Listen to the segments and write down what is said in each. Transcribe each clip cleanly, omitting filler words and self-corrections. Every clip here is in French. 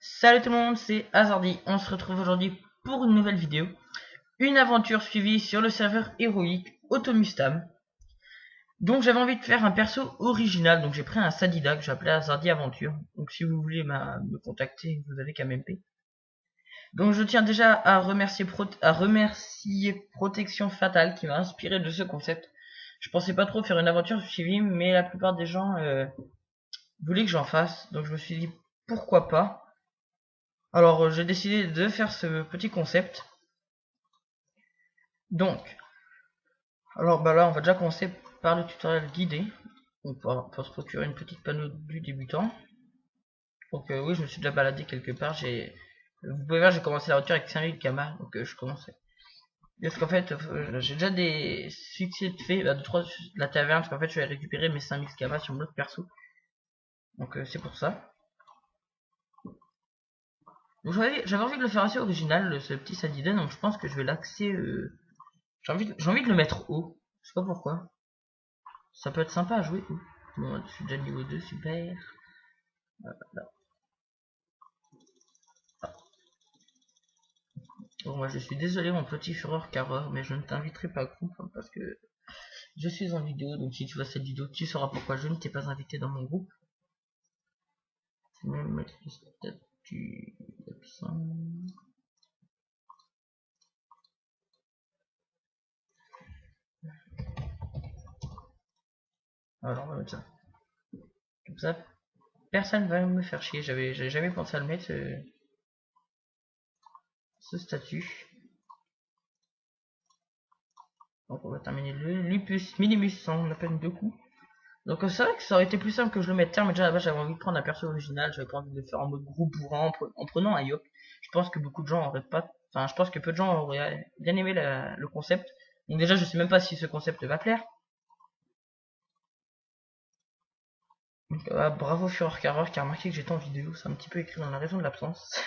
Salut tout le monde, c'est Hazardy. On se retrouve aujourd'hui pour une nouvelle vidéo. Une aventure suivie sur le serveur héroïque Automustam. Donc j'avais envie de faire un perso original, donc j'ai pris un Sadida que j'ai appelé Hazardy Aventure. Donc si vous voulez me contacter, vous avez qu'à m'MP. Donc je tiens déjà à remercier, Protection Fatale qui m'a inspiré de ce concept. Je pensais pas trop faire une aventure suivie, mais la plupart des gens voulaient que j'en fasse. Donc je me suis dit pourquoi pas. Alors j'ai décidé de faire ce petit concept. Donc, alors là on va déjà commencer par le tutoriel guidé. On peut se procurer une petite panneau du débutant. Donc oui, je me suis déjà baladé quelque part. Vous pouvez voir, j'ai commencé l'aventure avec 5000 kamas. Donc je commençais. Parce qu'en fait, j'ai déjà des succès de fait, de 3 de la taverne. Parce qu'en fait, je vais récupérer mes 5000 kamas sur mon autre perso. Donc c'est pour ça. Donc j'avais envie de le faire assez original, ce petit Sadiden. Donc je pense que je vais l'axer. J'ai envie de le mettre haut. Je sais pas pourquoi. Ça peut être sympa à jouer. Bon, je suis déjà niveau 2, super. Voilà. Bon, moi je suis désolé mon petit fureur carreur, mais je ne t'inviterai pas à groupe parce que je suis en vidéo, donc si tu vois cette vidéo, tu sauras pourquoi je ne t'ai pas invité dans mon groupe. Je vais même mettre le statut absent. Alors on va mettre ça. Comme ça, personne va me faire chier. J'avais jamais pensé à le mettre, ce statut. Donc on va terminer le Lupus Minimus en à peine 2 coups. Donc c'est vrai que ça aurait été plus simple que je le mette terme, mais déjà là-bas j'avais envie de prendre un perso original, j'avais pas envie de le faire en mode groupe bourrin en prenant un Yop. Je pense que beaucoup de gens auraient pas. Enfin, je pense que peu de gens auraient bien aimé le concept. Donc déjà je sais même pas si ce concept va plaire. Donc bravo Fureur Carreur qui a remarqué que j'étais en vidéo, c'est un petit peu écrit dans la raison de l'absence.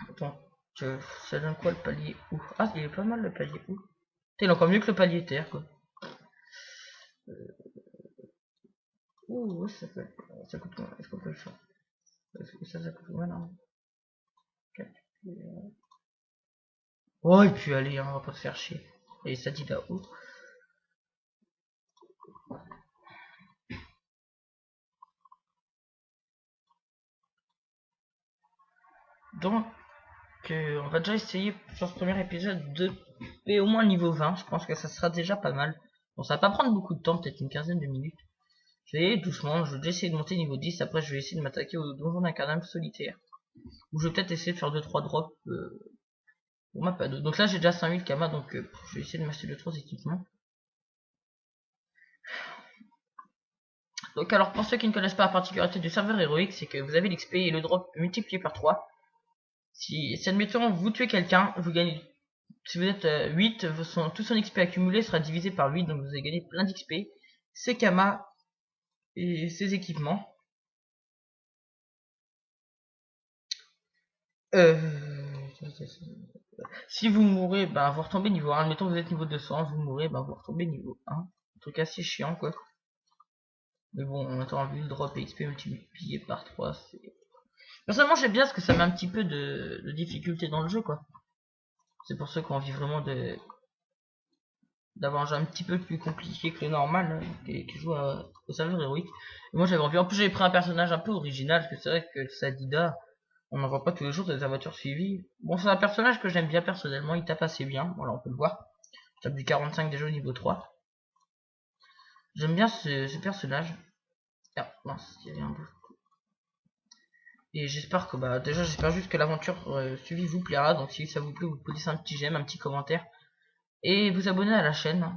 Attends, ça donne quoi le palier ou Ah, il est pas mal le palier ou il est encore mieux que le palier terre quoi. Ouh, ça coûte combien? Est-ce qu'on peut le faire? Ça coûte combien là? Oh, et puis allez, hein, on va pas se faire chier. Et ça dit là-haut. Donc, on va déjà essayer sur ce premier épisode de payer au moins le niveau 20. Je pense que ça sera déjà pas mal. Bon, ça va pas prendre beaucoup de temps, peut-être une quinzaine de minutes. Je vais y aller doucement, je vais déjà essayer de monter niveau 10. Après, je vais essayer de m'attaquer au donjon d'incarnable solitaire. Ou je vais peut-être essayer de faire 2-3 drops pour ma pas 2. Donc là, j'ai déjà 5000 kamas, donc je vais essayer de m'acheter 2-3 équipements. Donc alors, pour ceux qui ne connaissent pas la particularité du serveur héroïque, c'est que vous avez l'XP et le drop multiplié par 3. Si admettons vous tuez quelqu'un, vous gagnez. Si vous êtes 8, tout son XP accumulé sera divisé par 8, donc vous allez gagner plein d'XP, ses kamas et ses équipements. Si vous mourrez, bah vous retombez niveau 1. Admettons vous êtes niveau 200, vous mourrez, bah vous retombez niveau 1. Un truc assez chiant quoi. Mais bon, on attend vu le drop et XP multiplié par 3, c'est. Personnellement j'aime bien parce que ça met un petit peu de difficulté dans le jeu quoi. C'est pour ceux qui ont envie vraiment d'avoir un jeu un petit peu plus compliqué que le normal, qui joue au serveur héroïque. Et moi j'avais envie, en plus j'avais pris un personnage un peu original, parce que c'est vrai que le Sadida, on n'en voit pas tous les jours des aventures suivies. Bon, c'est un personnage que j'aime bien personnellement, il tape assez bien, voilà on peut le voir. Il tape du 45 déjà au niveau 3. J'aime bien ce personnage. Ah, mince, il y avait un bout. Et j'espère que, bah, déjà j'espère juste que l'aventure suivie vous plaira, donc si ça vous plaît, vous pouvez laisser un petit j'aime, un petit commentaire. Et vous abonner à la chaîne.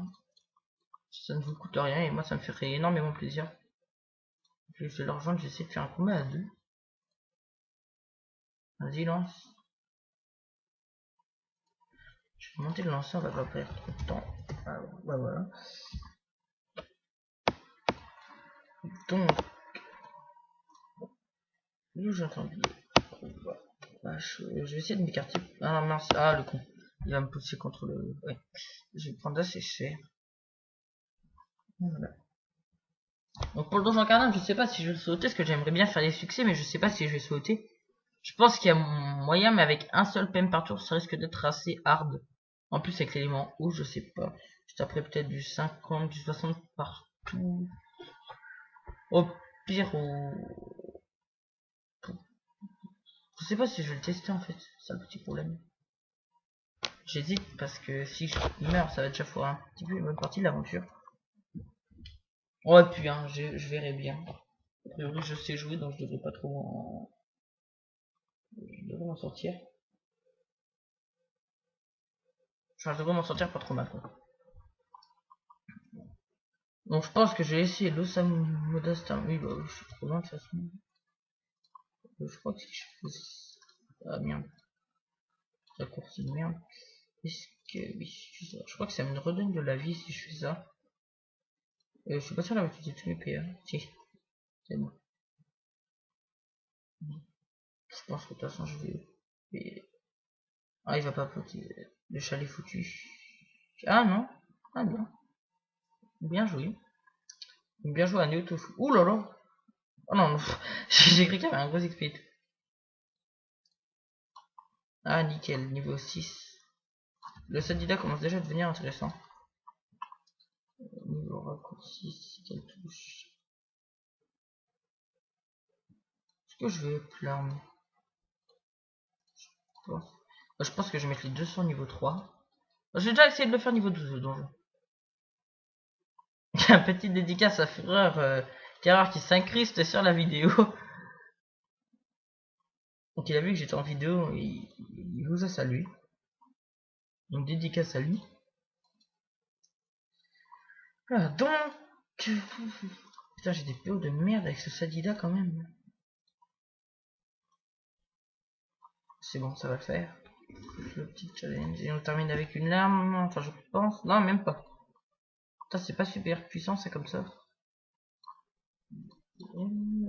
Ça ne vous coûte rien et moi ça me ferait énormément plaisir. Je vais leur rejoindre, j'essaie de faire un combat à 2. Vas-y, lance. Je vais monter le lanceur, on va pas perdre trop de temps. Ah, bah voilà. Donc, d'où j'entends bien. Je vais essayer de m'écarter. Ah mince, ah le con. Il va me pousser contre le. Ouais. Je vais prendre assez cher. Voilà. Donc pour le donjon cardin, je sais pas si je vais sauter, parce que j'aimerais bien faire des succès, mais je sais pas si je vais sauter. Je pense qu'il y a moyen, mais avec un seul PM par tour, ça risque d'être assez hard. En plus avec l'élément eau, je sais pas. Je taperai peut-être du 50, du 60 partout. Au pire, je sais pas si je vais le tester en fait, c'est ça le petit problème. J'hésite parce que si je meurs, ça va déjà foirer un petit peu une bonne partie de l'aventure. Ouais, puis hein, je verrai bien. A priori, je sais jouer, donc je devrais pas trop je devrais m'en sortir. Enfin, je devrais m'en sortir pas trop mal, quoi. Donc, je pense que je vais essayer l'Osamu Modestin. Oui, bah, je suis trop loin de toute façon. Je crois que si je fais... Ah, merde. Raccourci de merde. Est-ce que... Oui, je crois que ça me redonne de la vie si je fais ça. Je suis pas sûr d'avoir utilisé tous mes PA. Si, c'est bon. Je pense que de toute façon, je vais... Ah, il va pas poter. Le chalet foutu. Ah, non. Ah, bien. Bien joué. Bien joué à Neo Tofu. Ouh là là. Oh non, non. J'ai cru qu'il y avait un gros XP. Ah, nickel. Niveau 6. Le Sadida commence déjà à devenir intéressant. Niveau raccourci, quelle touche. Est-ce que je vais être l'arme? Je pense que je vais mettre les 200 niveau 3. J'ai déjà essayé de le faire niveau 12 le donjon. Il y a un petit dédicace à Fureur Gérard qui s'incruste sur la vidéo. Donc il a vu que j'étais en vidéo et il vous a salué. Donc dédicace à lui. Voilà, donc... Putain, j'ai des PO de merde avec ce Sadida quand même. C'est bon, ça va le faire. Le petit challenge. Et on termine avec une larme. Enfin, je pense. Non, même pas. Putain, c'est pas super puissant, c'est comme ça.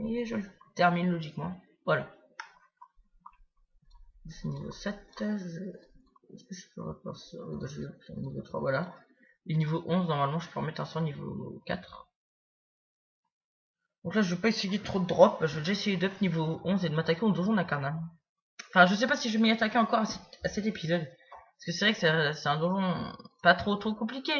Et je le termine logiquement. Voilà. C'est niveau 7. Est-ce que je peux repasser? Bah, je vais faire niveau 3, voilà. Et niveau 11, normalement, je peux remettre un sort niveau 4. Donc là, je vais pas essayer trop de drop. Je vais déjà essayer d'up niveau 11 et de m'attaquer au donjon d'Incarnam. Enfin, je sais pas si je vais m'y attaquer encore à cet épisode. Parce que c'est vrai que c'est un donjon pas trop compliqué.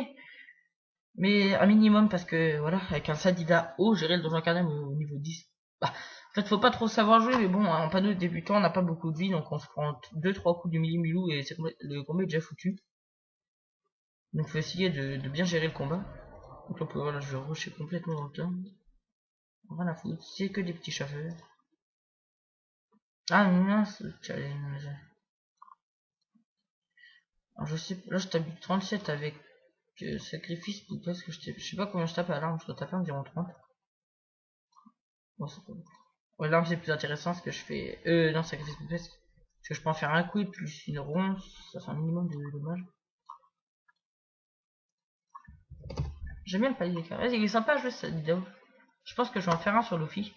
Mais un minimum parce que voilà, avec un Sadida haut, gérer le donjon Incarnam au niveau 10. Bah, en fait, faut pas trop savoir jouer, mais bon, en panneau de débutant, on n'a pas beaucoup de vie, donc on se prend 2-3 coups du milou et le combat est déjà foutu. Donc faut essayer de bien gérer le combat. Donc là, voilà, je vais rusher complètement dans le temps. Rien à foutre, c'est que des petits chasseurs. Ah mince, challenge. Alors je sais, là je tape 37 avec sacrifice ou parce que je sais pas combien je tape à l'arme, je dois taper environ 30. Bon, c'est pas bon. Ouais, l'arme c'est plus intéressant ce que je fais. Non, sacrifice ou parce que je peux en faire un coup et plus une ronce, ça fait un minimum de dommages. J'aime bien le palier d'éclair. Il est sympa à jouer cette vidéo. Je pense que je vais en faire un sur Luffy.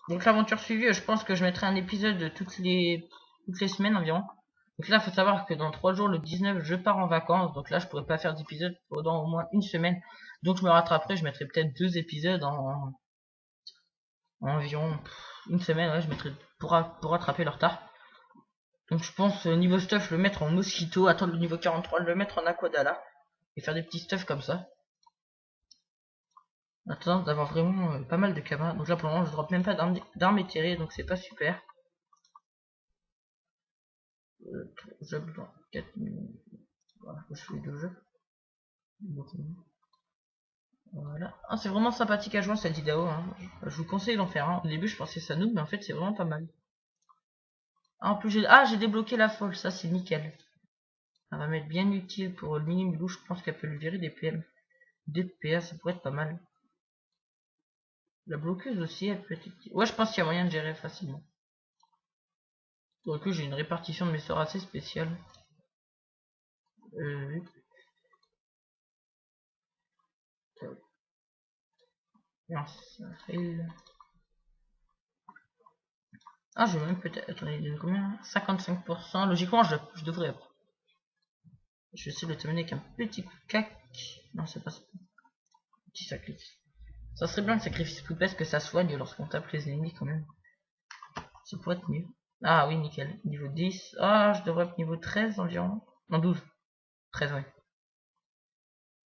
Donc l'aventure suivie, je pense que je mettrai un épisode toutes les semaines environ. Donc là, il faut savoir que dans 3 jours, le 19, je pars en vacances. Donc là, je pourrais pas faire d'épisode pendant au moins une semaine. Donc je me rattraperai, je mettrai peut-être 2 épisodes en environ une semaine. Ouais, je mettrai pour rattraper le retard. Donc je pense niveau stuff, le mettre en mosquito, attendre le niveau 43, le mettre en aquadala. Et faire des petits stuff comme ça. Attends d'avoir vraiment pas mal de camarades. Donc là pour le moment je drop même pas d'armes éthérées, donc c'est pas super. Jeux dans 4 minutes. Voilà, je fais 2 jeux. Voilà. Ah, c'est vraiment sympathique à jouer cette vidéo. Hein. Je vous conseille d'en faire un. Au début je pensais ça noob, mais en fait c'est vraiment pas mal. Ah, en plus j'ai débloqué la folle, ça c'est nickel. Ça va m'être bien utile pour le mini Milou, je pense qu'elle peut lui virer des PM. Des PA, ça pourrait être pas mal. La bloqueuse aussi, elle peut être utile. Ouais, je pense qu'il y a moyen de gérer facilement. Pour que j'ai une répartition de mes sorts assez spéciale. Oui. Ah, je vais même peut-être. Attendez, il donne combien? 55%. Logiquement, je devrais. Je vais essayer de le terminer avec un petit coup de cac. Non, c'est pas ça. Petit sacrifice. Ça serait bien le sacrifice plus que ça soigne lorsqu'on tape les ennemis quand même. Ça pourrait être mieux. Ah oui, nickel. Niveau 10. Ah, je devrais être niveau 13 environ. Non, 12. 13, ouais.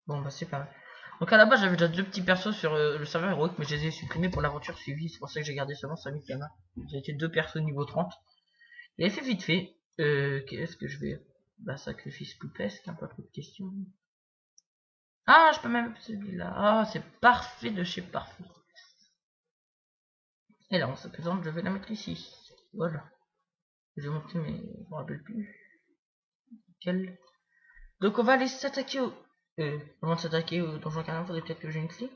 Bon, bah c'est pas mal. Donc à la base, j'avais déjà 2 petits persos sur le serveur héroïque, mais je les ai supprimés pour l'aventure suivie. C'est pour ça que j'ai gardé seulement Sami Kama. J'ai été 2 persos niveau 30. Et fait vite fait. Qu'est-ce que je vais... Bah, sacrifice poupesque, un peu trop de questions. Ah, je peux même celui-là. Ah, c'est parfait de chez parfait. Et là, on se présente, je vais la mettre ici. Voilà. Je vais monter, mais je me rappelle plus. Quel... Donc on va aller s'attaquer au... avant de s'attaquer au donjon carrément, faudrait peut-être que j'ai une clé.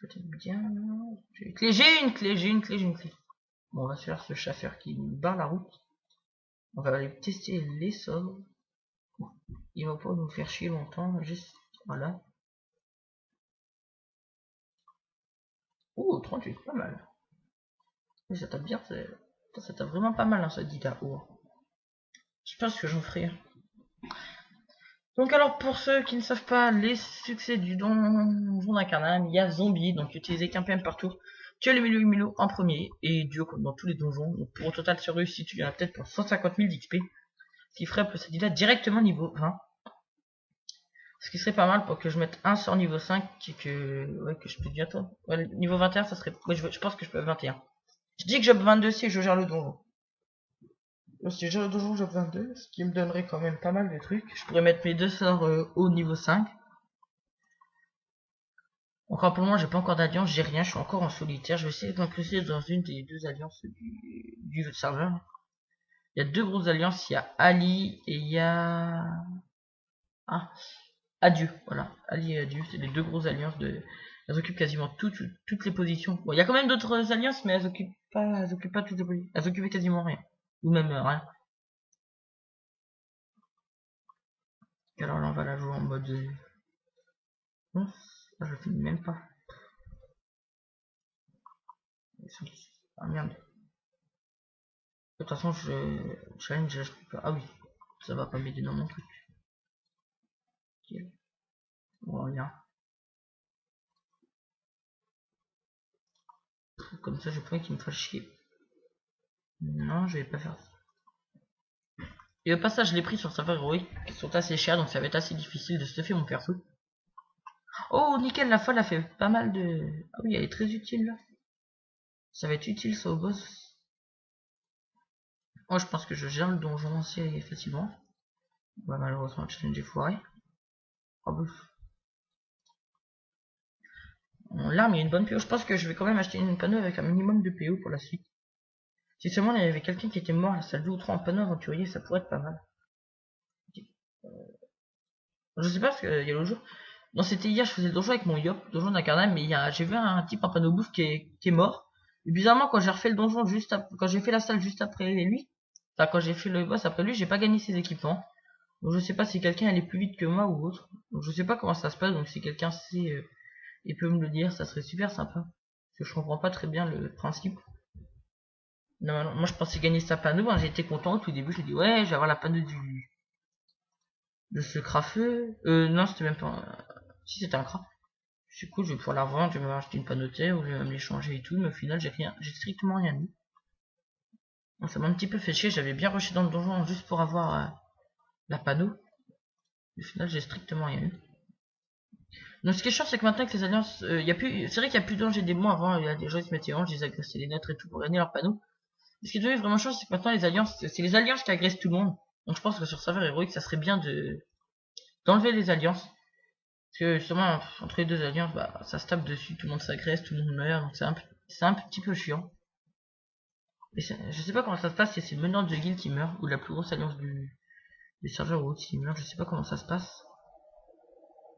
Peut-être bien... J'ai une clé, j'ai une clé. Bon, on va se faire ce chasseur qui nous barre la route. On va aller tester les sorts. Il va pas nous faire chier longtemps, juste... Voilà. Ouh, 38, pas mal. Mais ça tape bien, ça tape vraiment pas mal, hein, cette guitare. Oh. Je pense que j'en ferai. Donc alors pour ceux qui ne savent pas les succès du donjon d'Incarnam, il y a zombie, donc utiliser qu'un PM par tour, tuer les milieu en premier, et duo comme dans tous les donjons, donc pour au total sur réussite tu as peut-être pour 150 000 d'XP, ce qui ferait cette là directement niveau 20. Ce qui serait pas mal pour que je mette un sort niveau 5 et que je peux bientôt. Ouais, niveau 21 ça serait. Ouais, je pense que je peux 21. Je dis que j'ai 22 si je gère le donjon. Si je gère le donjon, j'ai 22, ce qui me donnerait quand même pas mal de trucs. Je pourrais mettre mes 2 sorts au niveau 5. Encore pour le moment, j'ai pas encore d'alliance, j'ai rien, je suis encore en solitaire. Je vais essayer de m'incruster dans une des 2 alliances du serveur. Il y a 2 grosses alliances, il y a Ali et il y a... Ah, Adieu, voilà. Ali et Adieu, c'est les 2 grosses alliances de... Elles occupent quasiment toutes les positions. Bon, il y a quand même d'autres alliances, mais elles occupent pas toutes les positions. Elles occupent quasiment rien. Ou même rien. Alors là, on va la jouer en mode... Non, je le finis même pas. Ah merde. De toute façon, challenge, je peux pas. Ah oui, ça va pas m'aider dans mon truc. Okay. Bon, rien. Comme ça, je peux qu'il me fasse chier. Non, je vais pas faire ça. Et au passage, je l'ai pris sur serveur héroïque, qui sont assez chers, donc ça va être assez difficile de se faire mon perso. Oh, nickel, la folle a fait pas mal de... Ah oui, elle est très utile là. Ça va être utile ça au boss. Moi, je pense que je gère le donjon assez facilement. Bah, malheureusement, le challenge est foiré. Oh, bouf. L'arme, il y a une bonne PO. Je pense que je vais quand même acheter une panneau avec un minimum de PO pour la suite. Si seulement il y avait quelqu'un qui était mort à la salle 2 ou 3 en panneau aventurier, ça pourrait être pas mal. Je sais pas parce qu'il y a l'autre jour. Non, c'était hier, je faisais le donjon avec mon Yop, donjon d'Incarnam, mais j'ai vu un type en panneau bouffe qui est mort. Et bizarrement, quand j'ai refait le donjon quand j'ai fait la salle juste après lui, enfin quand j'ai fait le boss après lui, j'ai pas gagné ses équipements. Donc je sais pas si quelqu'un allait plus vite que moi ou autre. Donc je sais pas comment ça se passe, donc si quelqu'un sait et peut me le dire, ça serait super sympa. Parce que je comprends pas très bien le principe. Non, moi je pensais gagner sa panneau, hein, j'étais content au tout début, j'ai dit ouais, je vais avoir la panneau de ce crafeux. Non, c'était même pas si c'était un craft. C'est cool, je vais pouvoir la revendre, je vais m'acheter une panneauté ou je vais même l'échanger et tout, mais au final j'ai strictement rien mis. Donc ça m'a un petit peu fait chier, j'avais bien rushé dans le donjon juste pour avoir la panneau. Au final j'ai strictement rien eu. Donc ce qui est chiant c'est que maintenant avec les alliances, c'est vrai qu'il y a plus de danger des mois avant, il y a des gens qui se mettaient en, ils agressaient les nôtres et tout pour gagner leur panneau. Ce qui est devenu vraiment chiant c'est que maintenant les alliances, c'est les alliances qui agressent tout le monde. Donc je pense que sur serveur héroïque ça serait bien d'enlever les alliances. Parce que justement entre les 2 alliances, bah ça se tape dessus, tout le monde s'agresse, tout le monde meurt, donc c'est un petit peu chiant. Et je sais pas comment ça se passe si c'est le meneur de guild qui meurt ou la plus grosse alliance du serveur ou autre qui meurt, je sais pas comment ça se passe.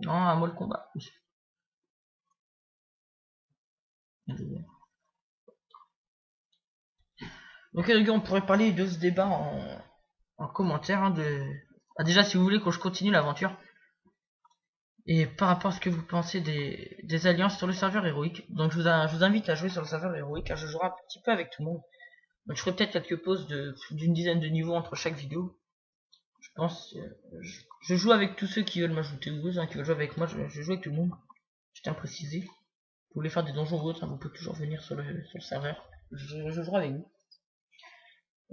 Non, à moi le combat. Donc les gars, on pourrait parler de ce débat en commentaire hein, Ah, déjà si vous voulez que je continue l'aventure. Et par rapport à ce que vous pensez des alliances sur le serveur héroïque. Donc je vous invite à jouer sur le serveur héroïque car je jouerai un petit peu avec tout le monde. Donc je ferai peut-être quelques pauses d'une dizaine de niveaux entre chaque vidéo. Je pense je joue avec tous ceux qui veulent m'ajouter ou ceux qui veulent jouer avec moi, je joue avec tout le monde. Je tiens à préciser. vous voulez faire des donjons ou autre, hein, vous pouvez toujours venir sur le serveur. Je jouerai avec vous.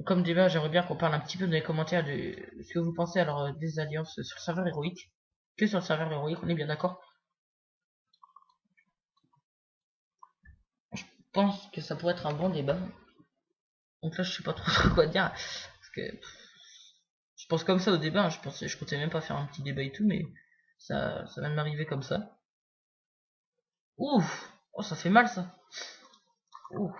Comme débat, j'aimerais bien qu'on parle un petit peu dans les commentaires de ce que vous pensez alors des alliances sur le serveur héroïque. Que sur le serveur héroïque, on est bien d'accord. Je pense que ça pourrait être un bon débat. Donc là, je sais pas trop quoi dire. Parce que je pense comme ça au débat. Hein, je comptais même pas faire un petit débat et tout, mais ça vient de m'arriver comme ça. Ouf! Oh, ça fait mal ça. Ouf.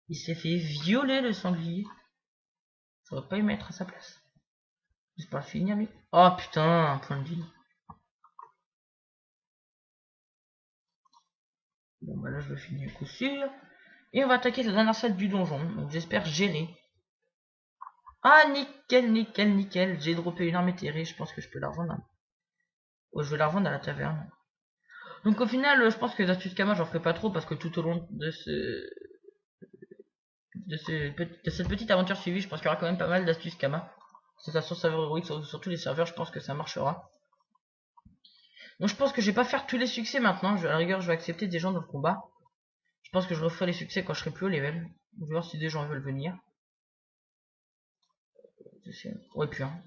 Il s'est fait violer le sanglier. Ça va pas y mettre à sa place. J'espère le finir lui. Oh putain, un point de vie. Bon bah là je le finis au coup sûr. Et on va attaquer la dernière salle du donjon. Donc j'espère gérer. Ah nickel, nickel, nickel. J'ai droppé une arme éthérée. Je pense que je peux la revendre. Oh, je vais la revendre à la taverne. Donc au final, je pense que les astuces Kama j'en ferai pas trop parce que tout au long de cette petite aventure suivie, je pense qu'il y aura quand même pas mal d'astuces Kama. C'est ça sur serveur héroïque, sur tous les serveurs, je pense que ça marchera. Donc je pense que je vais pas faire tous les succès maintenant. À la rigueur, je vais accepter des gens dans le combat. Je pense que je referai les succès quand je serai plus haut level. On va voir si des gens veulent venir. Ouais, puis hein.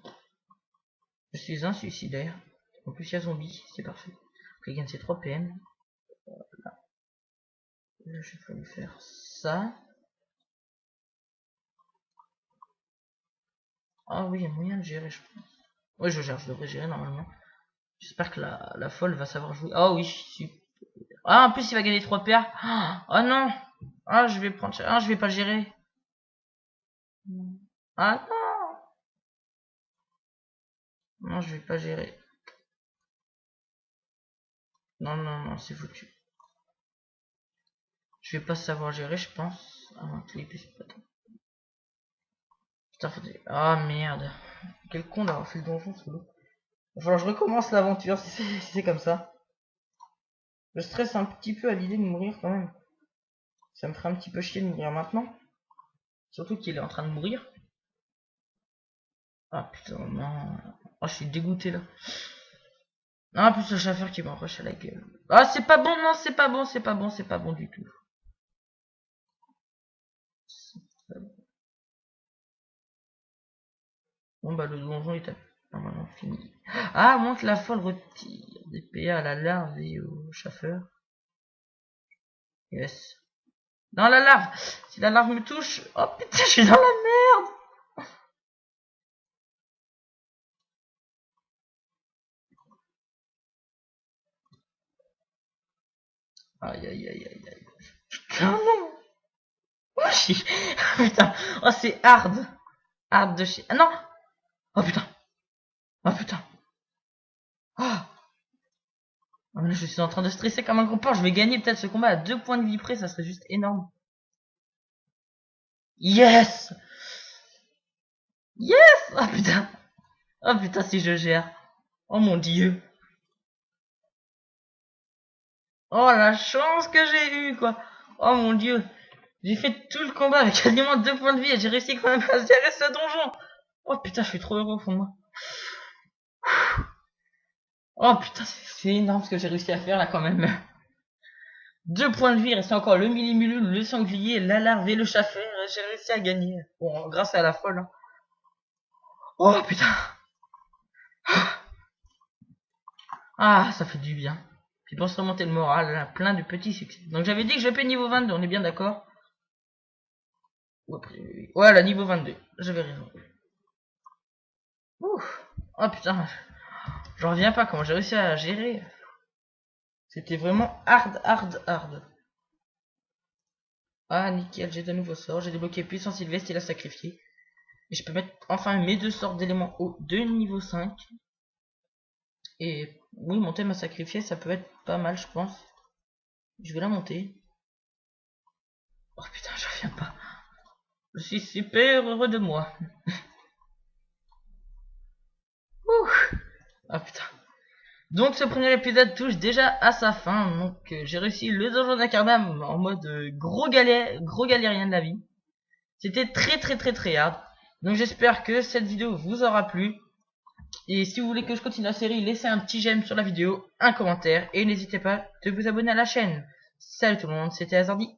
Je suis un suicidaire. En plus, il y a zombie, c'est parfait. Il gagne ses 3 PM. Voilà. Là, je vais lui faire ça. Ah oui, il y a moyen de gérer, je pense. Ouais, je gère, je devrais gérer normalement. J'espère que la folle va savoir jouer. Ah oui, super. Ah, en plus, il va gagner 3 PA. Ah non. Ah, je vais prendre. Ah, je vais pas le gérer. Ah non. Non, je vais pas gérer. Non, non, non, c'est foutu. Je vais pas savoir gérer, je pense. Ah, putain, faudrait... Ah merde. Quel con d'avoir fait le donjon sous l'eau. Il va falloir que je recommence l'aventure si c'est comme ça. Je stresse un petit peu à l'idée de mourir quand même. Ça me ferait un petit peu chier de mourir maintenant. Surtout qu'il est en train de mourir. Ah putain, non. Oh, je suis dégoûté là. Ah, en plus le chauffeur qui m'enroche à la gueule. Ah, c'est pas bon, non, c'est pas bon, c'est pas bon, c'est pas bon du tout. Bon bah le donjon est normalement fini. Ah, moins que la folle retire des PA à la larve et au chauffeur. Yes. Dans la larve. Si la larve me touche. Oh putain, je suis dans la merde. Aïe aïe aïe aïe aïe. Oh non. Oh putain. Oh c'est hard. Hard de chier. Ah non. Oh putain. Oh putain. Oh. Oh, là, je suis en train de stresser comme un gros porc. Je vais gagner peut-être ce combat à 2 points de vie près. Ça serait juste énorme. Yes. Yes. Oh putain. Oh putain si je gère. Oh mon dieu. Oh la chance que j'ai eu quoi. Oh mon dieu. J'ai fait tout le combat avec quasiment 2 points de vie et j'ai réussi quand même à gérer ce donjon. Oh putain, je suis trop heureux au fond de moi. Oh putain, c'est énorme ce que j'ai réussi à faire là quand même. 2 points de vie, il restait encore le millimulule, le sanglier, la larve et le chaffer. J'ai réussi à gagner. Bon, grâce à la folle. Hein. Oh putain. Ah, ça fait du bien. Puis pour se remonter le moral, là, plein de petits succès. Donc j'avais dit que je paie niveau 22, on est bien d'accord? Ouais, là, niveau 22. J'avais raison. Ouf. Oh putain. J'en reviens pas comment j'ai réussi à gérer. C'était vraiment hard, hard, hard. Ah nickel, j'ai de nouveaux sorts. J'ai débloqué puissance sylvestre et la sacrifier. Et je peux mettre enfin mes 2 sorts d'éléments haut de niveau 5. Et oui, monter ma sacrifier, ça peut être pas mal, je pense. Je vais la monter. Oh putain, je reviens pas. Je suis super heureux de moi. Ouh. Ah putain. Donc ce premier épisode touche déjà à sa fin. Donc j'ai réussi le donjon d'Incarnam en mode gros galérien de la vie. C'était très hard. Donc j'espère que cette vidéo vous aura plu. Et si vous voulez que je continue la série, laissez un petit j'aime sur la vidéo, un commentaire, et n'hésitez pas de vous abonner à la chaîne. Salut tout le monde, c'était Hazardy.